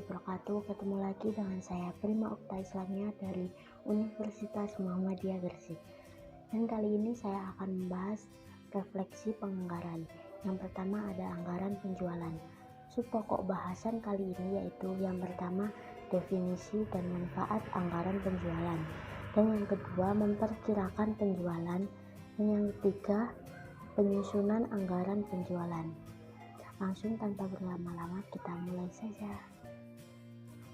wabarakatuh. Ketemu lagi dengan saya Prima Okta Islamia dari Universitas Muhammadiyah Gresik. Dan kali ini saya akan membahas refleksi penganggaran. Yang pertama ada anggaran penjualan. Subpokok bahasan kali ini yaitu yang pertama definisi dan manfaat anggaran penjualan. Dan yang kedua memperkirakan penjualan. Dan yang ketiga penyusunan anggaran penjualan. Langsung tanpa berlama-lama kita mulai saja.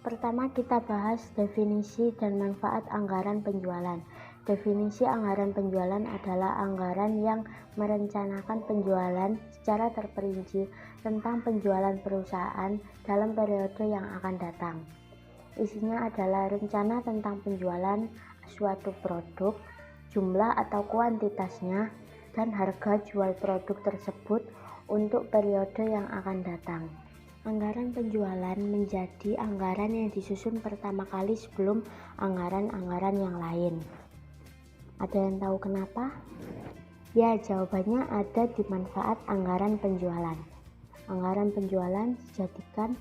Pertama kita bahas definisi dan manfaat anggaran penjualan. Definisi anggaran penjualan adalah anggaran yang merencanakan penjualan secara terperinci tentang penjualan perusahaan dalam periode yang akan datang. Isinya adalah rencana tentang penjualan suatu produk, jumlah atau kuantitasnya, dan harga jual produk tersebut untuk periode yang akan datang. Anggaran penjualan menjadi anggaran yang disusun pertama kali sebelum anggaran-anggaran yang lain. Ada yang tahu kenapa? Ya, jawabannya ada di manfaat anggaran penjualan. Anggaran penjualan dijadikan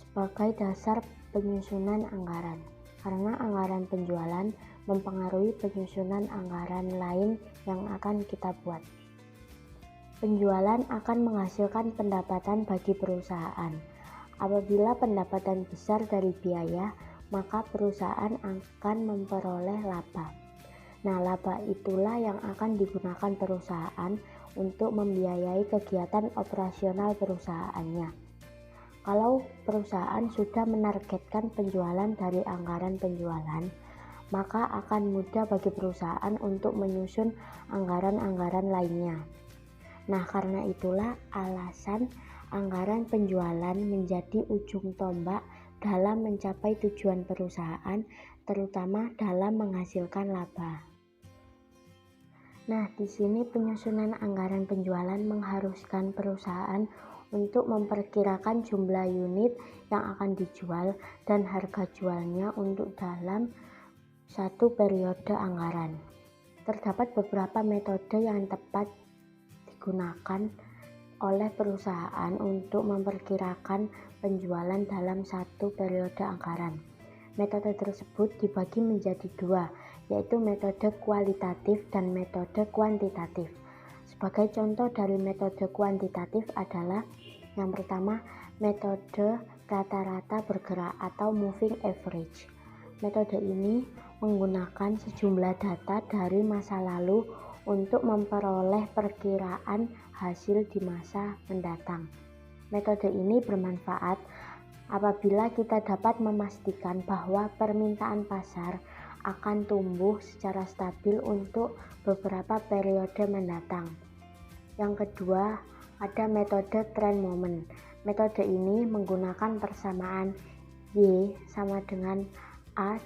sebagai dasar penyusunan anggaran, karena anggaran penjualan mempengaruhi penyusunan anggaran lain yang akan kita buat. Penjualan akan menghasilkan pendapatan bagi perusahaan. Apabila pendapatan besar dari biaya, maka perusahaan akan memperoleh laba. Nah, laba itulah yang akan digunakan perusahaan untuk membiayai kegiatan operasional perusahaannya. Kalau perusahaan sudah menargetkan penjualan dari anggaran penjualan, maka akan mudah bagi perusahaan untuk menyusun anggaran-anggaran lainnya. Nah, karena itulah alasan anggaran penjualan menjadi ujung tombak dalam mencapai tujuan perusahaan, terutama dalam menghasilkan laba. Nah, di sini penyusunan anggaran penjualan mengharuskan perusahaan untuk memperkirakan jumlah unit yang akan dijual dan harga jualnya untuk dalam satu periode anggaran. Terdapat beberapa metode yang tepat digunakan oleh perusahaan untuk memperkirakan penjualan dalam satu periode anggaran. Metode tersebut dibagi menjadi dua, yaitu metode kualitatif dan metode kuantitatif. Sebagai contoh dari metode kuantitatif adalah yang pertama, metode rata-rata bergerak atau moving average. Metode ini menggunakan sejumlah data dari masa lalu untuk memperoleh perkiraan hasil di masa mendatang. Metode ini bermanfaat apabila kita dapat memastikan bahwa permintaan pasar akan tumbuh secara stabil untuk beberapa periode mendatang. Yang kedua, ada metode trend moment. Metode ini menggunakan persamaan Y sama dengan A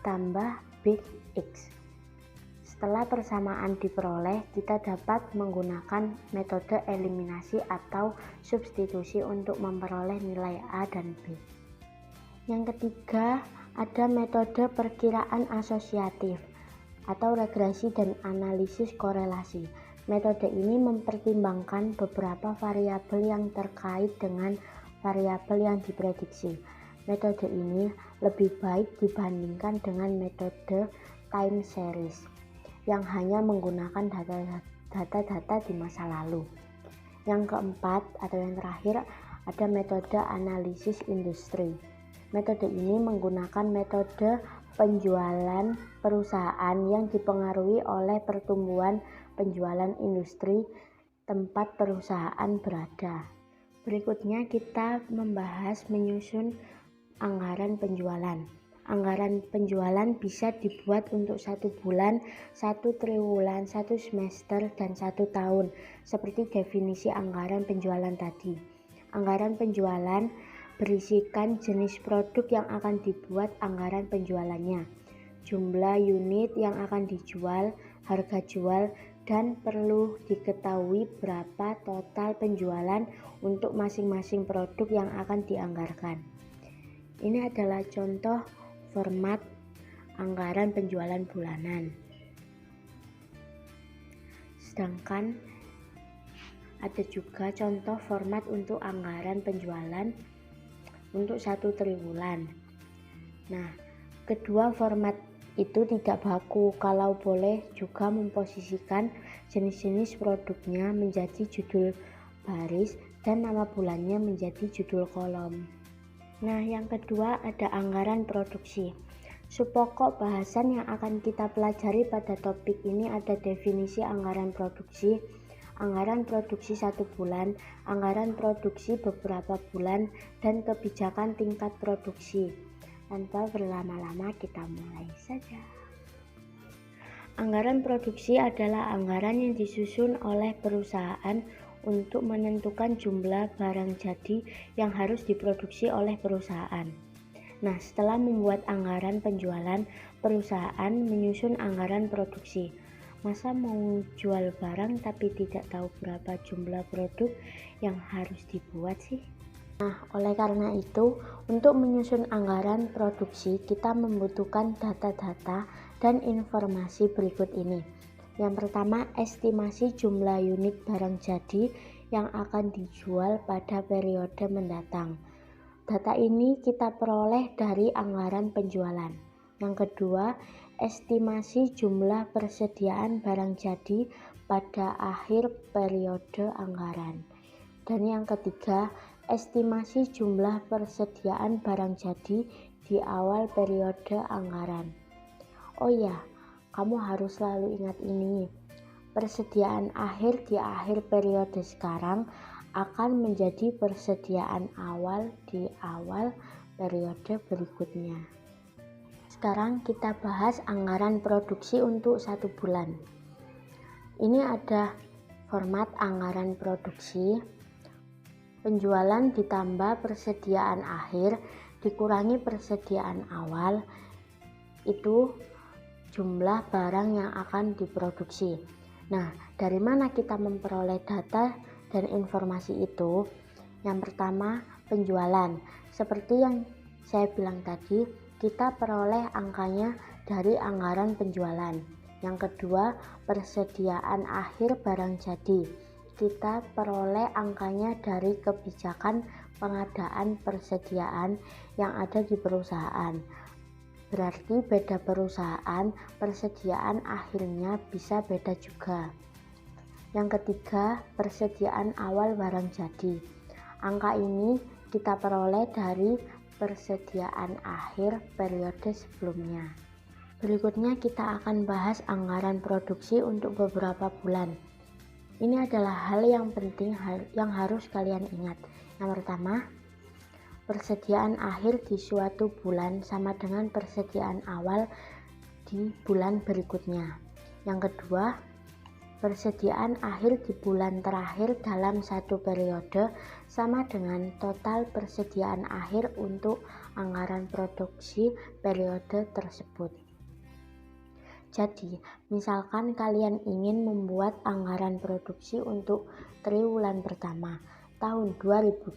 tambah Big X. Setelah persamaan diperoleh, kita dapat menggunakan metode eliminasi atau substitusi untuk memperoleh nilai A dan B. Yang ketiga, ada metode perkiraan asosiatif atau regresi dan analisis korelasi. Metode ini mempertimbangkan beberapa variabel yang terkait dengan variabel yang diprediksi. Metode ini lebih baik dibandingkan dengan metode time series yang hanya menggunakan data-data di masa lalu. Yang keempat atau yang terakhir ada metode analisis industri. Metode ini menggunakan metode penjualan perusahaan yang dipengaruhi oleh pertumbuhan penjualan industri tempat perusahaan berada. Berikutnya kita membahas menyusun anggaran penjualan. Anggaran penjualan bisa dibuat untuk 1 bulan, 1 triwulan, 1 semester, dan 1 tahun, seperti definisi anggaran penjualan tadi. Anggaran penjualan berisikan jenis produk yang akan dibuat anggaran penjualannya, jumlah unit yang akan dijual, harga jual, dan perlu diketahui berapa total penjualan untuk masing-masing produk yang akan dianggarkan. Ini adalah contoh format anggaran penjualan bulanan. Sedangkan ada juga contoh format untuk anggaran penjualan untuk 1 triwulan. Nah, kedua format itu tidak baku, kalau boleh juga memposisikan jenis-jenis produknya menjadi judul baris dan nama bulannya menjadi judul kolom. Nah, yang kedua ada anggaran produksi. Subpokok bahasan yang akan kita pelajari pada topik ini ada definisi anggaran produksi 1 bulan, anggaran produksi beberapa bulan, dan kebijakan tingkat produksi. Tanpa berlama-lama kita mulai saja. Anggaran produksi adalah anggaran yang disusun oleh perusahaan untuk menentukan jumlah barang jadi yang harus diproduksi oleh perusahaan. Nah, setelah membuat anggaran penjualan, perusahaan menyusun anggaran produksi. Masa mau jual barang tapi tidak tahu berapa jumlah produk yang harus dibuat sih? Nah, oleh karena itu, untuk menyusun anggaran produksi, kita membutuhkan data-data dan informasi berikut ini. Yang pertama, estimasi jumlah unit barang jadi yang akan dijual pada periode mendatang. Data ini kita peroleh dari anggaran penjualan. Yang kedua, estimasi jumlah persediaan barang jadi pada akhir periode anggaran. Dan yang ketiga, estimasi jumlah persediaan barang jadi di awal periode anggaran. Oh ya, kamu harus selalu ingat ini. Persediaan akhir di akhir periode sekarang akan menjadi persediaan awal di awal periode berikutnya. Sekarang kita bahas anggaran produksi untuk 1 bulan. Ini ada format anggaran produksi. Penjualan ditambah persediaan akhir dikurangi persediaan awal, itu jumlah barang yang akan diproduksi. Nah, dari mana kita memperoleh data dan informasi itu? Yang pertama, penjualan. Seperti yang saya bilang tadi, kita peroleh angkanya dari anggaran penjualan. Yang kedua, persediaan akhir barang jadi. Kita peroleh angkanya dari kebijakan pengadaan persediaan yang ada di perusahaan. Berarti beda perusahaan, persediaan akhirnya bisa beda juga. Yang ketiga, persediaan awal barang jadi. Angka ini kita peroleh dari persediaan akhir periode sebelumnya. Berikutnya kita akan bahas anggaran produksi untuk beberapa bulan. Ini adalah hal yang penting yang harus kalian ingat. Yang pertama, persediaan akhir di suatu bulan sama dengan persediaan awal di bulan berikutnya. Yang kedua, persediaan akhir di bulan terakhir dalam satu periode sama dengan total persediaan akhir untuk anggaran produksi periode tersebut. Jadi, misalkan kalian ingin membuat anggaran produksi untuk triwulan pertama tahun 2020,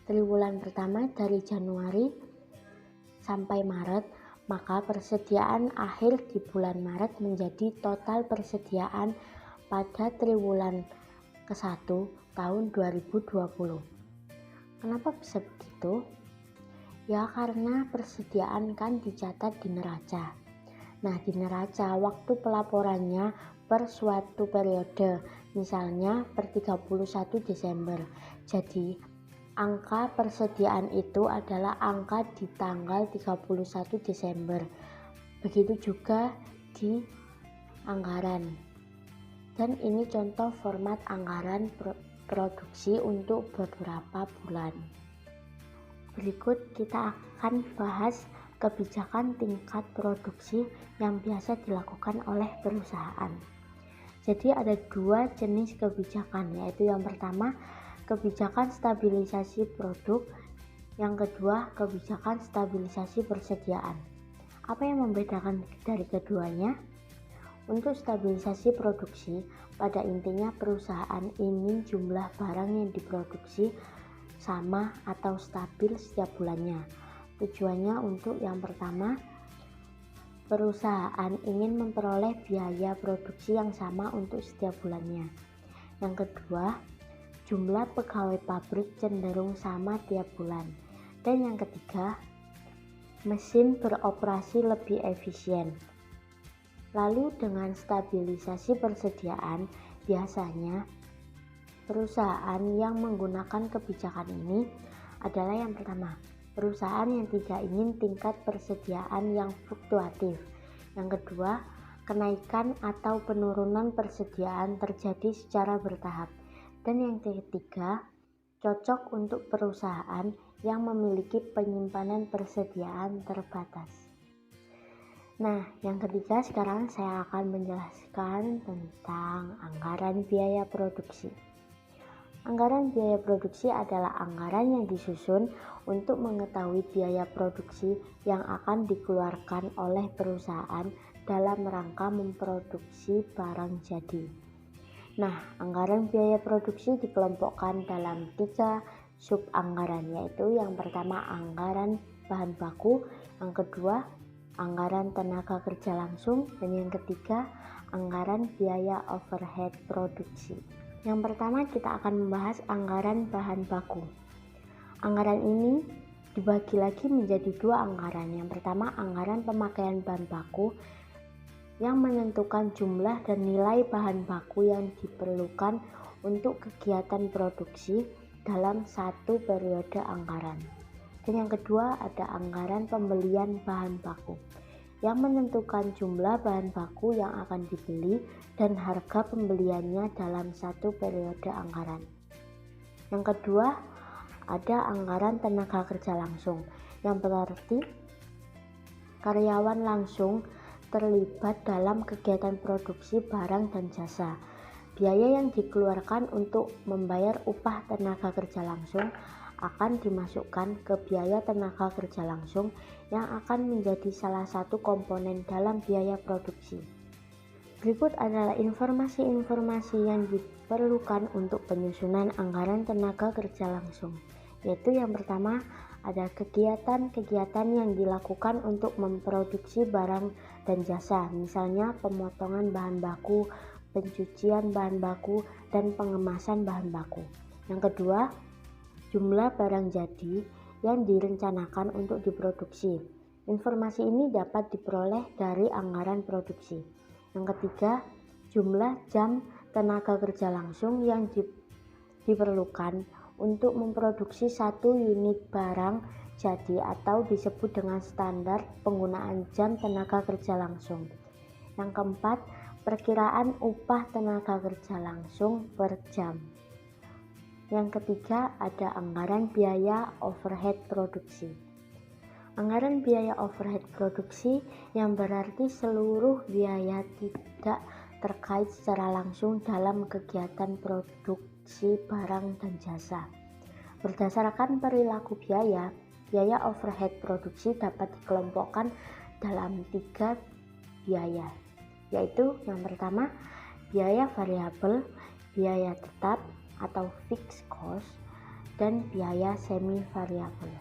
triwulan pertama dari Januari sampai Maret, maka persediaan akhir di bulan Maret menjadi total persediaan pada triwulan ke-1 tahun 2020. Kenapa bisa begitu? Ya karena persediaan kan dicatat di neraca. Nah, di neraca waktu pelaporannya per suatu periode, misalnya per 31 Desember. Jadi, angka persediaan itu adalah angka di tanggal 31 Desember. Begitu juga di anggaran. Dan ini contoh format anggaran produksi untuk beberapa bulan. Berikut kita akan bahas kebijakan tingkat produksi yang biasa dilakukan oleh perusahaan. Jadi ada 2 jenis kebijakan, yaitu yang pertama kebijakan stabilisasi produk, yang kedua kebijakan stabilisasi persediaan. Apa yang membedakan dari keduanya? Untuk stabilisasi produksi, pada intinya perusahaan ingin jumlah barang yang diproduksi sama atau stabil setiap bulannya. Tujuannya untuk yang pertama, perusahaan ingin memperoleh biaya produksi yang sama untuk setiap bulannya. Yang kedua, jumlah pegawai pabrik cenderung sama tiap bulan. Dan yang ketiga, mesin beroperasi lebih efisien. Lalu dengan stabilisasi persediaan, biasanya perusahaan yang menggunakan kebijakan ini adalah yang pertama, perusahaan yang tidak ingin tingkat persediaan yang fluktuatif. Yang kedua, kenaikan atau penurunan persediaan terjadi secara bertahap. Dan yang ketiga, cocok untuk perusahaan yang memiliki penyimpanan persediaan terbatas. Nah, yang ketiga sekarang saya akan menjelaskan tentang anggaran biaya produksi. Anggaran biaya produksi adalah anggaran yang disusun untuk mengetahui biaya produksi yang akan dikeluarkan oleh perusahaan dalam rangka memproduksi barang jadi. Nah, anggaran biaya produksi dikelompokkan dalam 3 sub anggaran, yaitu yang pertama anggaran bahan baku, yang kedua anggaran tenaga kerja langsung, dan yang ketiga anggaran biaya overhead produksi. Yang pertama kita akan membahas anggaran bahan baku. Anggaran ini dibagi lagi menjadi 2 anggaran. Yang pertama anggaran pemakaian bahan baku yang menentukan jumlah dan nilai bahan baku yang diperlukan untuk kegiatan produksi dalam satu periode anggaran. Dan yang kedua ada anggaran pembelian bahan baku yang menentukan jumlah bahan baku yang akan dibeli dan harga pembeliannya dalam satu periode anggaran. Yang kedua ada anggaran tenaga kerja langsung, yang berarti karyawan langsung terlibat dalam kegiatan produksi barang dan jasa. Biaya yang dikeluarkan untuk membayar upah tenaga kerja langsung akan dimasukkan ke biaya tenaga kerja langsung yang akan menjadi salah satu komponen dalam biaya produksi. Berikut adalah informasi-informasi yang diperlukan untuk penyusunan anggaran tenaga kerja langsung, yaitu yang pertama ada kegiatan-kegiatan yang dilakukan untuk memproduksi barang dan jasa, misalnya pemotongan bahan baku, pencucian bahan baku, dan pengemasan bahan baku. Yang kedua, jumlah barang jadi yang direncanakan untuk diproduksi. Informasi ini dapat diperoleh dari anggaran produksi. Yang ketiga, jumlah jam tenaga kerja langsung yang diperlukan untuk memproduksi satu unit barang jadi atau disebut dengan standar penggunaan jam tenaga kerja langsung. Yang keempat, perkiraan upah tenaga kerja langsung per jam. Yang ketiga ada anggaran biaya overhead produksi. Anggaran biaya overhead produksi yang berarti seluruh biaya tidak terkait secara langsung dalam kegiatan produksi barang dan jasa. Berdasarkan perilaku biaya, biaya overhead produksi dapat dikelompokkan dalam 3 biaya, yaitu yang pertama biaya variabel, biaya tetap atau fixed cost, dan biaya semi variabel.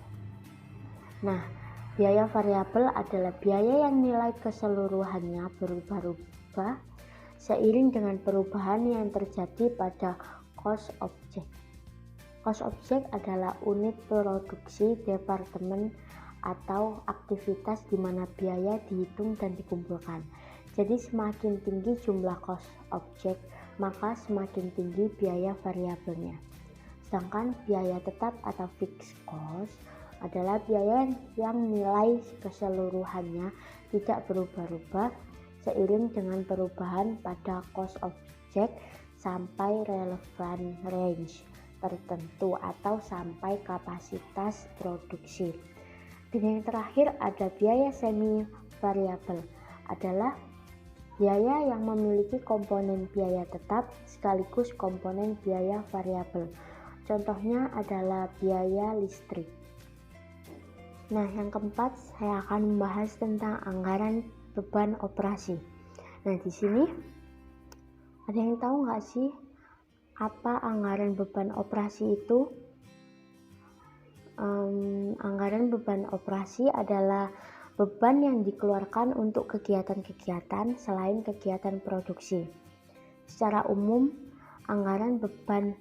Nah, biaya variabel adalah biaya yang nilai keseluruhannya berubah-ubah seiring dengan perubahan yang terjadi pada cost object. Cost object adalah unit produksi departemen atau aktivitas di mana biaya dihitung dan dikumpulkan. Jadi semakin tinggi jumlah cost object, maka semakin tinggi biaya variabelnya. Sedangkan biaya tetap atau fixed cost adalah biaya yang nilai keseluruhannya tidak berubah-ubah seiring dengan perubahan pada cost object sampai relevant range tertentu atau sampai kapasitas produksi. Dan yang terakhir ada biaya semi variabel, adalah biaya yang memiliki komponen biaya tetap sekaligus komponen biaya variabel. Contohnya adalah biaya listrik. Nah, yang keempat saya akan membahas tentang anggaran beban operasi. Nah, di sini ada yang tahu nggak sih apa anggaran beban operasi itu? Anggaran beban operasi adalah beban yang dikeluarkan untuk kegiatan-kegiatan selain kegiatan produksi. Secara umum, anggaran beban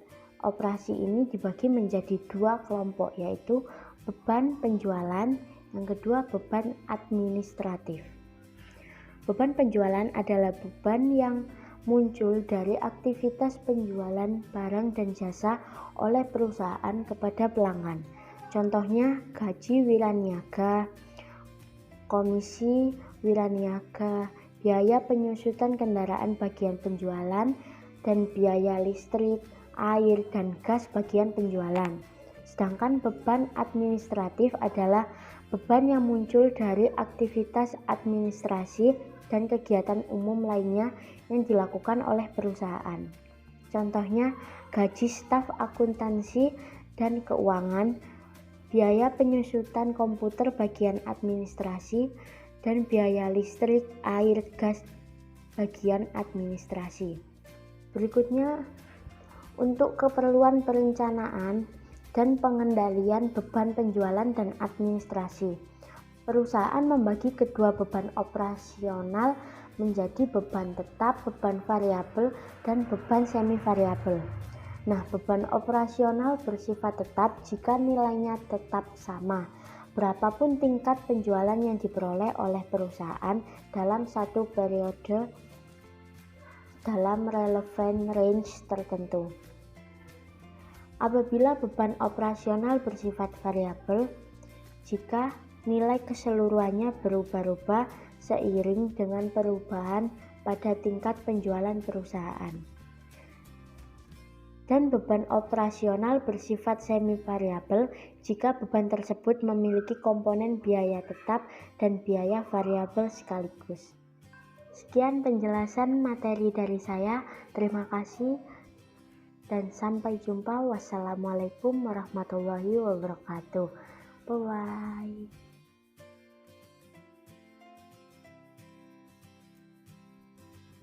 operasi ini dibagi menjadi dua kelompok, yaitu beban penjualan, yang kedua beban administratif. Beban penjualan adalah beban yang muncul dari aktivitas penjualan barang dan jasa oleh perusahaan kepada pelanggan. Contohnya gaji wiraniaga, komisi wiraniaga, biaya penyusutan kendaraan bagian penjualan, dan biaya listrik, air, dan gas bagian penjualan. Sedangkan beban administratif adalah beban yang muncul dari aktivitas administrasi dan kegiatan umum lainnya yang dilakukan oleh perusahaan. Contohnya gaji staf akuntansi dan keuangan, biaya penyusutan komputer bagian administrasi, dan biaya listrik, air, gas bagian administrasi. Berikutnya, untuk keperluan perencanaan dan pengendalian beban penjualan dan administrasi, perusahaan membagi kedua beban operasional menjadi beban tetap, beban variabel, dan beban semi variabel. Nah, beban operasional bersifat tetap jika nilainya tetap sama, berapapun tingkat penjualan yang diperoleh oleh perusahaan dalam satu periode dalam relevan range tertentu. Apabila beban operasional bersifat variabel, jika nilai keseluruhannya berubah-ubah seiring dengan perubahan pada tingkat penjualan perusahaan. Dan beban operasional bersifat semi variabel jika beban tersebut memiliki komponen biaya tetap dan biaya variabel sekaligus. Sekian penjelasan materi dari saya. Terima kasih dan sampai jumpa. Wassalamualaikum warahmatullahi wabarakatuh. Bye.